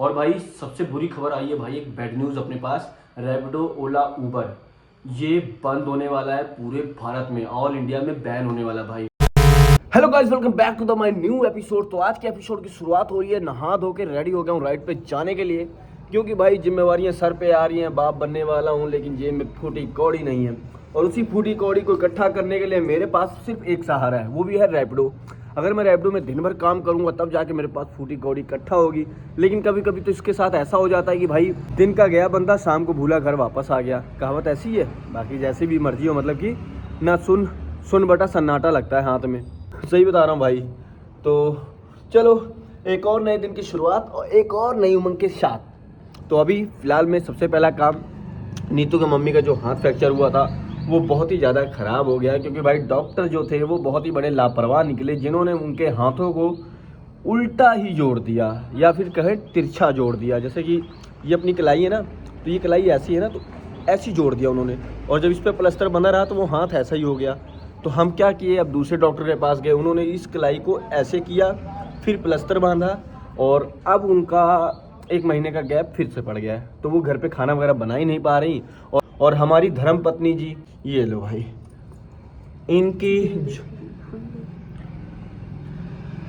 और भाई सबसे बुरी खबर आई है भाई, एक बैड न्यूज़ अपने पास। रैपिडो, ओला, उबर ये बंद होने वाला है पूरे भारत में, ऑल इंडिया में बैन होने वाला भाई। Hello guys, welcome back to the my new episode. तो आज के एपिसोड की शुरुआत हो रही है, नहा धो के रेडी हो गया हूँ राइड पे जाने के लिए, क्योंकि भाई जिम्मेवारियां सर पे आ रही हैं, बाप बनने वाला हूँ, लेकिन जेब में फूटी कौड़ी नहीं है। और उसी फूटी कौड़ी को इकट्ठा करने के लिए मेरे पास सिर्फ एक सहारा है, वो भी है रैपिडो। अगर मैं रैपिडो में दिन भर काम करूंगा तब जाके मेरे पास फूटी कौड़ी इकट्ठा होगी। लेकिन कभी कभी तो इसके साथ ऐसा हो जाता है कि भाई दिन का गया बंदा शाम को भूला घर वापस आ गया, कहावत ऐसी है। बाकी जैसी भी मर्जी हो, मतलब कि ना सुन बटा सन्नाटा लगता है हाथ में, सही बता रहा हूँ भाई। तो चलो, एक और नए दिन की शुरुआत और एक और नई उमंग के साथ। तो अभी फ़िलहाल में सबसे पहला काम, नीतू की मम्मी का जो हाथ फ्रैक्चर हुआ था वो बहुत ही ज़्यादा ख़राब हो गया, क्योंकि भाई डॉक्टर जो थे वो बहुत ही बड़े लापरवाह निकले, जिन्होंने उनके हाथों को उल्टा ही जोड़ दिया, या फिर कहे तिरछा जोड़ दिया। जैसे कि ये अपनी कलाई है ना, तो ये कलाई ऐसी है ना, तो ऐसी जोड़ दिया उन्होंने। और जब इस पर प्लास्टर बना रहा तो वो हाथ ऐसा ही हो गया। तो हम क्या किए, अब दूसरे डॉक्टर के पास गए, उन्होंने इस कलाई को ऐसे किया, फिर प्लास्टर बांधा, और अब उनका 1 महीने का गैप फिर से पड़ गया है। तो वो घर पे खाना वगैरह बना ही नहीं पा रही। और हमारी धर्म पत्नी जी, ये लो भाई, इनकी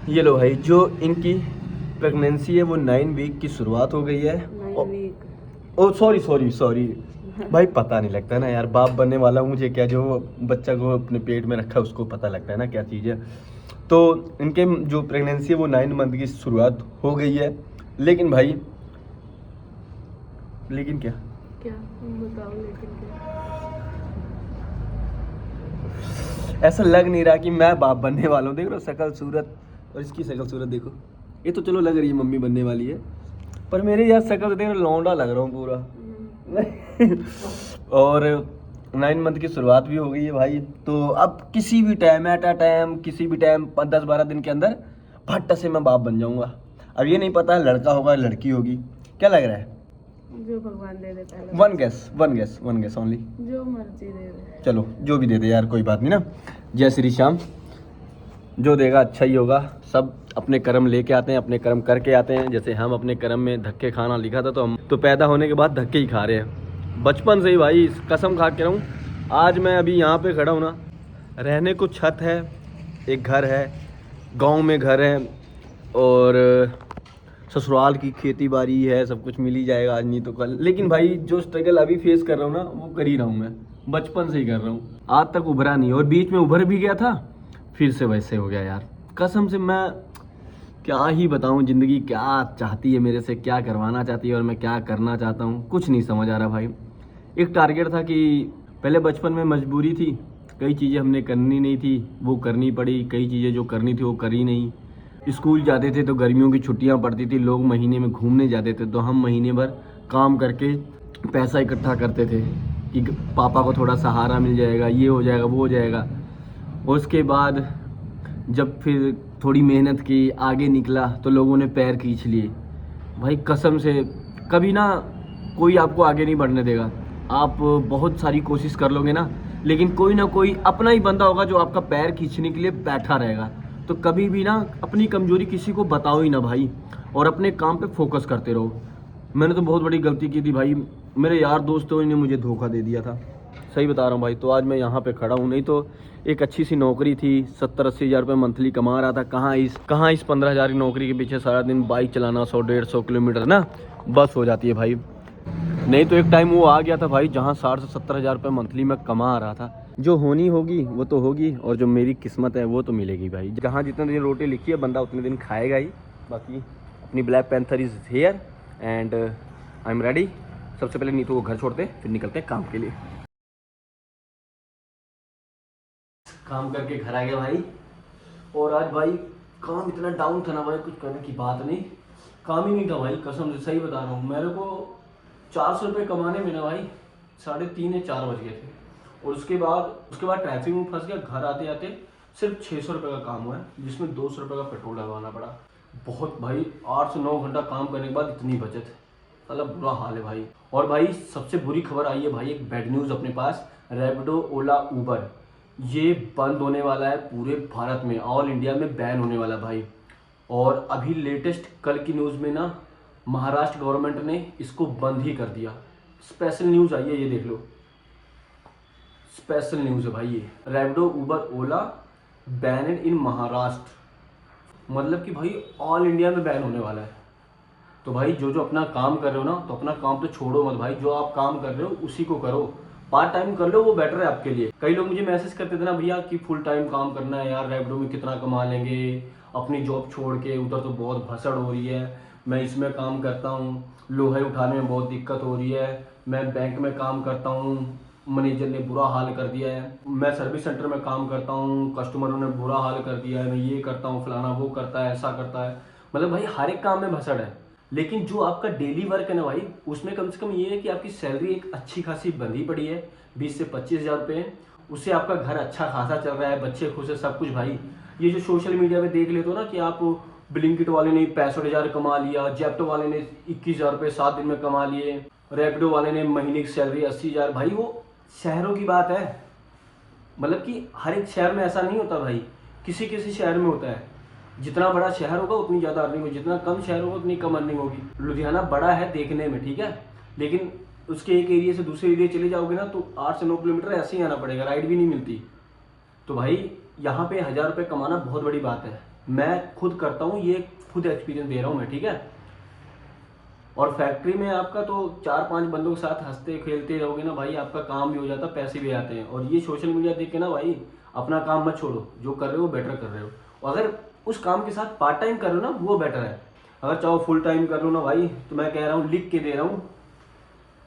ये लो भाई, जो इनकी प्रेगनेंसी है वो 9 वीक की शुरुआत हो गई है। ओ सॉरी भाई, पता नहीं लगता है ना यार, बाप बनने वाला हूँ, मुझे क्या जो बच्चा को अपने पेट में रखा है उसको पता लगता है ना क्या चीज़ है। तो इनके जो प्रेगनेंसी है वो 9 मंथ की शुरुआत हो गई है। लेकिन भाई, लेकिन क्या बताओ, लेकिन क्या? ऐसा लग नहीं रहा कि मैं बाप बनने वाला हूँ। देख रहे हो शकल सूरत, और इसकी शकल सूरत देखो। ये तो चलो लग रही है मम्मी बनने वाली है, पर मेरे यार शकल देख रहे, लौंडा लग रहा हूँ पूरा। और 9 मंथ की शुरुआत भी हो गई है भाई। तो अब किसी भी टाइम, एट अ टाइम, किसी भी टाइम 10-12 दिन के अंदर भट्ट से मैं बाप बन जाऊंगा। अब ये नहीं पता है लड़का होगा लड़की होगी, क्या लग रहा है? जो भगवान दे दे, पहले वन गेस ओनली, जो मर्जी दे दे। चलो जो भी दे दे यार, कोई बात नहीं ना। जय श्री श्याम, जो देगा अच्छा ही होगा। सब अपने कर्म लेके आते हैं, अपने कर्म करके आते हैं। जैसे हम अपने कर्म में धक्के खाना लिखा था, तो हम तो पैदा होने के बाद धक्के ही खा रहे हैं बचपन से ही भाई, कसम खा के रहूँ। आज मैं अभी यहाँ पे खड़ा हूँ ना, रहने को छत है, एक घर है, गाँव में घर है, और ससुराल की खेती बाड़ी है, सब कुछ मिल ही जाएगा आज नहीं तो कल। लेकिन भाई जो स्ट्रगल अभी फेस कर रहा हूँ ना, वो कर ही रहा हूँ मैं, बचपन से ही कर रहा हूँ, आज तक उभरा नहीं। और बीच में उभर भी गया था, फिर से वैसे हो गया यार। कसम से मैं क्या ही बताऊँ, ज़िंदगी क्या चाहती है मेरे से, क्या करवाना चाहती है और मैं क्या करना चाहता हूँ, कुछ नहीं समझ आ रहा भाई। एक टारगेट था कि पहले बचपन में मजबूरी थी, कई चीज़ें हमने करनी नहीं थी वो करनी पड़ी, कई चीज़ें जो करनी थी वो करी नहीं। स्कूल जाते थे तो गर्मियों की छुट्टियां पड़ती थी, लोग महीने में घूमने जाते थे, तो हम महीने भर काम करके पैसा इकट्ठा करते थे कि पापा को थोड़ा सहारा मिल जाएगा, ये हो जाएगा, वो हो जाएगा। और उसके बाद जब फिर थोड़ी मेहनत की, आगे निकला, तो लोगों ने पैर खींच लिए भाई। कसम से कभी ना कोई आपको आगे नहीं बढ़ने देगा। आप बहुत सारी कोशिश कर लोगे ना, लेकिन कोई ना कोई अपना ही बंदा होगा जो आपका पैर खींचने के लिए बैठा रहेगा। तो कभी भी ना अपनी कमजोरी किसी को बताओ ही ना भाई, और अपने काम पे फोकस करते रहो। मैंने तो बहुत बड़ी गलती की थी भाई, मेरे यार दोस्तों ने मुझे धोखा दे दिया था, सही बता रहा हूँ भाई। तो आज मैं यहाँ पे खड़ा हूँ, नहीं तो एक अच्छी सी नौकरी थी, 70-80 हज़ार रुपये मंथली कमा रहा था। कहाँ इस 15,000 की नौकरी के पीछे सारा दिन बाइक चलाना, 100-150 किलोमीटर ना बस हो जाती है भाई। नहीं तो एक टाइम वो आ गया था भाई, जहाँ 60 से 70 हज़ार रुपये मंथली में कमा रहा था। जो होनी होगी वो तो होगी, और जो मेरी किस्मत है वो तो मिलेगी भाई। जहाँ जितने दिन रोटी लिखी है बंदा उतने दिन खाएगा ही। बाकी अपनी black panther is here and I am ready. सबसे पहले नीतू को घर छोड़ते, फिर निकलते हैं काम के लिए। काम करके घर आ गया भाई, और आज भाई काम इतना डाउन था ना भाई, कुछ करने की बात नहीं। काम ही नहीं था भाई, कसम से सही बता रहा हूँ। मेरे को 400 रुपये कमाने में ना भाई 3:30 या 4 बज गए थे। और उसके बाद ट्रैफिक में फंस गया। घर आते आते सिर्फ 600 रुपये का काम हुआ है, जिसमें 200 रुपये का पेट्रोल डलवाना पड़ा। बहुत भाई, 8 से 9 घंटा काम करने के बाद इतनी बचत, मतलब बुरा हाल है भाई। और भाई सबसे बुरी खबर आई है भाई, एक बैड न्यूज़ अपने पास। रैपिडो, ओला, उबर ये बंद होने वाला है पूरे भारत में, ऑल इंडिया में बैन होने वाला भाई। और अभी लेटेस्ट कल की न्यूज़ में ना महाराष्ट्र गवर्नमेंट ने इसको बंद ही कर दिया। स्पेशल न्यूज़ आई है, ये देख लो, स्पेशल न्यूज़ है भाई ये। रैपिडो उबर ओला बैन इन महाराष्ट्र, मतलब कि भाई ऑल इंडिया में बैन होने वाला है। तो भाई जो जो अपना काम कर रहे हो ना, तो अपना काम तो छोड़ो मत भाई, जो आप काम कर रहे हो उसी को करो, पार्ट टाइम कर लो, वो बेटर है आपके लिए। कई लोग मुझे मैसेज करते थे ना, भैया कि फुल टाइम काम करना है यार, रैपिडो में कितना कमा लेंगे, अपनी जॉब छोड़ के, उधर तो बहुत भसड़ हो रही है, मैं इसमें काम करता हूँ, लोहे उठाने में बहुत दिक्कत हो रही है, मैं बैंक में काम करता हूँ, मैनेजर ने बुरा हाल कर दिया है, मैं सर्विस सेंटर में काम करता हूँ, कस्टमरों ने बुरा हाल कर दिया है, मैं ये करता हूँ, फलाना वो करता है, ऐसा करता है। मतलब भाई हर एक काम में भसड़ है। लेकिन जो आपका डेली वर्क है ना भाई, उसमें कम से कम ये है कि आपकी सैलरी एक अच्छी खासी बंधी पड़ी है, 20 से 25 हज़ार रुपये, उससे आपका घर अच्छा खासा चल रहा है, बच्चे खुश है, सब कुछ भाई। ये जो सोशल मीडिया पे देख लेते हो ना कि आप ब्लिंकिट वाले ने 65,000 कमा लिया, जेप्टो वाले ने 21,000 रुपये 7 दिन में कमा लिए, रैपिडो वाले ने महीने की सैलरी 80,000, भाई वो शहरों की बात है। मतलब कि हर एक शहर में ऐसा नहीं होता भाई, किसी किसी शहर में होता है। जितना बड़ा शहर होगा उतनी ज़्यादा अर्निंग होगी, जितना कम शहर होगा उतनी कम अर्निंग होगी। लुधियाना बड़ा है देखने में, ठीक है, लेकिन उसके एक एरिया से दूसरे एरिया चले जाओगे ना तो 8 से 9 किलोमीटर ऐसे ही आना पड़ेगा, राइड भी नहीं मिलती। तो भाई यहाँ पे 1,000 रुपये कमाना बहुत बड़ी बात है। मैं खुद करता हूँ, ये खुद एक्सपीरियंस दे रहा हूँ मैं, ठीक है। और फैक्ट्री में आपका तो 4-5 बंदों के साथ हंसते खेलते रहोगे ना भाई, आपका काम भी हो जाता, पैसे भी आते हैं। और ये सोशल मीडिया देख के ना भाई अपना काम मत छोड़ो, जो कर रहे हो बेटर कर रहे हो। और अगर उस काम के साथ पार्ट टाइम कर रहे हो ना, वो बेटर है। अगर चाहो फुल टाइम कर लो ना भाई, तो मैं कह रहा हूँ, लिख के दे रहा हूँ,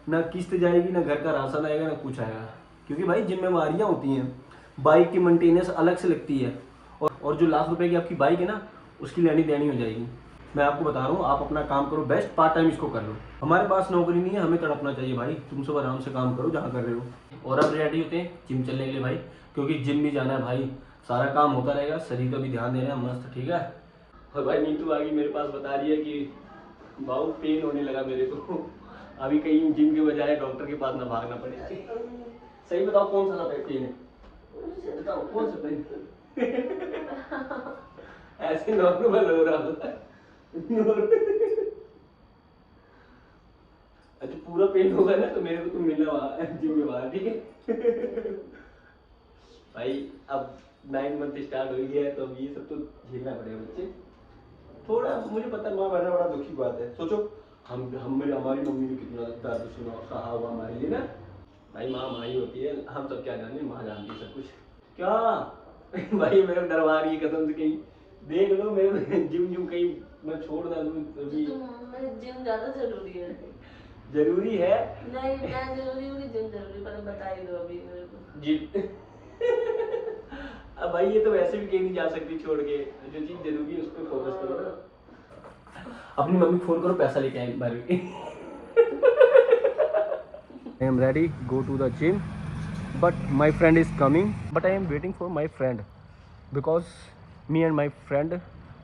ना किस्त जाएगी, ना घर का राशन आएगा, ना कुछ आएगा। क्योंकि भाई जिम्मेवारियाँ होती हैं, बाइक की मेंटेनेंस अलग से लगती है, और जो लाख रुपए की आपकी बाइक है ना, उसकी लेनी देनी हो जाएगी। मैं आपको बता रहा हूँ, आप अपना काम करो बेस्ट, पार्ट टाइम इसको कर लो। हमारे पास नौकरी नहीं है, हमें तड़पना चाहिए भाई, तुम सब आराम से काम करो जहाँ कर रहे हो। और अब रेडी होते हैं जिम चलने के लिए भाई, क्योंकि जिम भी जाना है भाई, सारा काम होता रहेगा, शरीर का भी ध्यान देना है मस्त, ठीक है। और भाई नीतू आ गई मेरे पास, बता रही है कि बहुत पेन होने लगा मेरे को, अभी कहीं जिम के बजाय डॉक्टर के पास ना भागना पड़े। सही बताओ कौन सा पेन है, बताओ कौन सा पेन। ऐसे नॉर्मल हो रहा था। अच्छा पूरा पेन होगा ना तो मेरे को तुम मिलना वहां जिम में बाहर, ठीक है। भाई अब 9 मंथ स्टार्ट हो गया है, तो अब ये सब तो झेलना पड़ेगा बच्चे। थोड़ा मुझे पता है, माँ बनना बड़ा दुखी की बात है। सोचो हमारी मम्मी ने कितना दर्द सुना सहा हुआ हमारे लिए ना भाई। माँ माँ ही होती है, हम सब क्या जाने, माँ जानती है सब कुछ। क्या भाई मेरे को डरवा रही है कसम से, कहीं देख लो मेरे जिम कहीं मैं छोड़ ना दूं अभी। जिम ज्यादा जरूरी है। जरूरी है नहीं, मैं जरूरी हूँ कि जिम जरूरी, पर बता ही दो अभी मेरे को जी। अब भाई ये तो वैसे भी कहीं नहीं जा सकती छोड़ के, जो चीज जरूरी है उस पर फोकस करो ना। अपनी मम्मी को फोन करो, पैसा लेके आए बार। I am ready, go to the gym, but my friend is coming, but I am waiting for my friend because me and my friend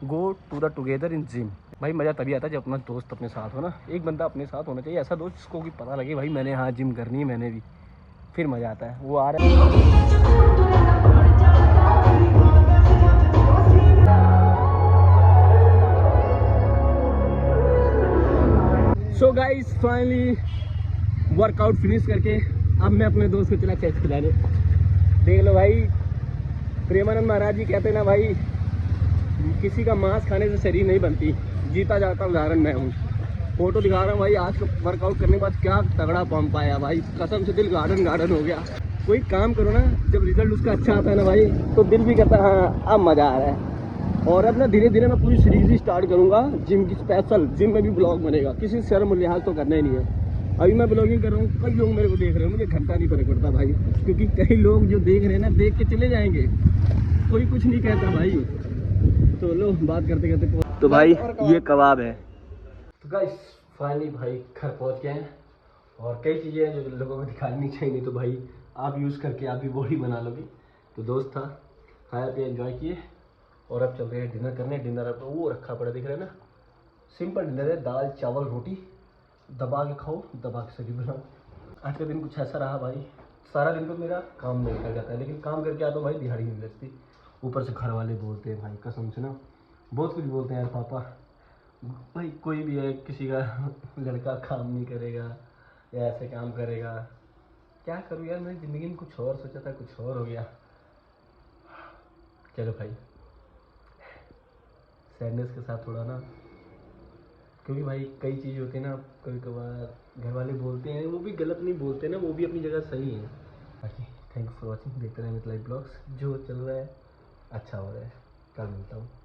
go to the together in gym। भाई मज़ा तभी आता है जब अपना दोस्त अपने साथ हो ना, एक बंदा अपने साथ होना चाहिए, ऐसा दोस्त जिसको कि पता लगे भाई मैंने हाँ जिम करनी है मैंने भी, फिर मज़ा आता है। वो आ रहा है। So guys finally workout finish करके अब मैं अपने दोस्त को चला चेस्ट खिलाने। देख लो भाई, प्रेमानंद महाराज जी कहते हैं ना भाई, किसी का मांस खाने से शरीर नहीं बनती, जीता जाता उदाहरण मैं हूँ। फोटो दिखा रहा हूँ भाई, आज का वर्कआउट करने के बाद क्या तगड़ा पंप आया भाई, कसम से दिल गार्डन गार्डन हो गया। कोई काम करो ना, जब रिजल्ट उसका अच्छा आता है ना भाई, तो दिल भी कहता है हाँ अब मज़ा आ रहा है। और अब ना धीरे धीरे मैं पूरी सीरीज ही स्टार्ट करूँगा जिम की, स्पेशल जिम में भी ब्लॉग बनेगा, किसी शर्म लिहाज तो करना ही नहीं है। अभी मैं ब्लॉगिंग कर रहा हूँ, कई लोग मेरे को देख रहे हैं, मुझे घंटा नहीं फर्क पड़ता भाई, क्योंकि कई लोग जो देख रहे हैं ना देख के चले जाएंगे, कोई कुछ नहीं कहता भाई। तो लो बात करते करते, तो भाई ये कबाब है। तो गाइस फाइनली भाई घर पहुँच गए हैं, और कई चीज़ें हैं जो लोगों को दिखानी नहीं चाहिए, नहीं तो भाई आप यूज़ करके आप भी बॉडी बना लोगे। तो दोस्त था, खाया पिया एंजॉय किए, और अब चल रहे हैं डिनर करने। डिनर अब वो रखा पड़ा दिख रहा है ना, सिंपल डिनर है, दाल चावल रोटी, दबा के खाओ, दबा के शरीर बनाओ। आज का दिन कुछ ऐसा रहा भाई, सारा दिन तो मेरा काम में निकल जाता है, लेकिन काम करके आता हूँ भाई दिहाड़ी नहीं लगती। ऊपर से घर वाले बोलते हैं भाई कसम से ना, बहुत कुछ बोलते हैं यार, पापा भाई कोई भी है, किसी का लड़का काम नहीं करेगा या ऐसे काम करेगा, क्या करूँ यार, मैंने ज़िंदगी में कुछ और सोचा था, कुछ और हो गया। चलो भाई, सैडनेस के साथ थोड़ा ना, क्योंकि भाई कई चीज़ होती है ना, कभी कभार घर वाले बोलते हैं, वो भी गलत नहीं बोलते ना, वो भी अपनी जगह सही है। बाकी थैंक यू फॉर वॉचिंग, देखते रहें मिथ लाइफ ब्लॉग्स, जो चल रहा है अच्छा हो रहा है। कल मिलता हूँ।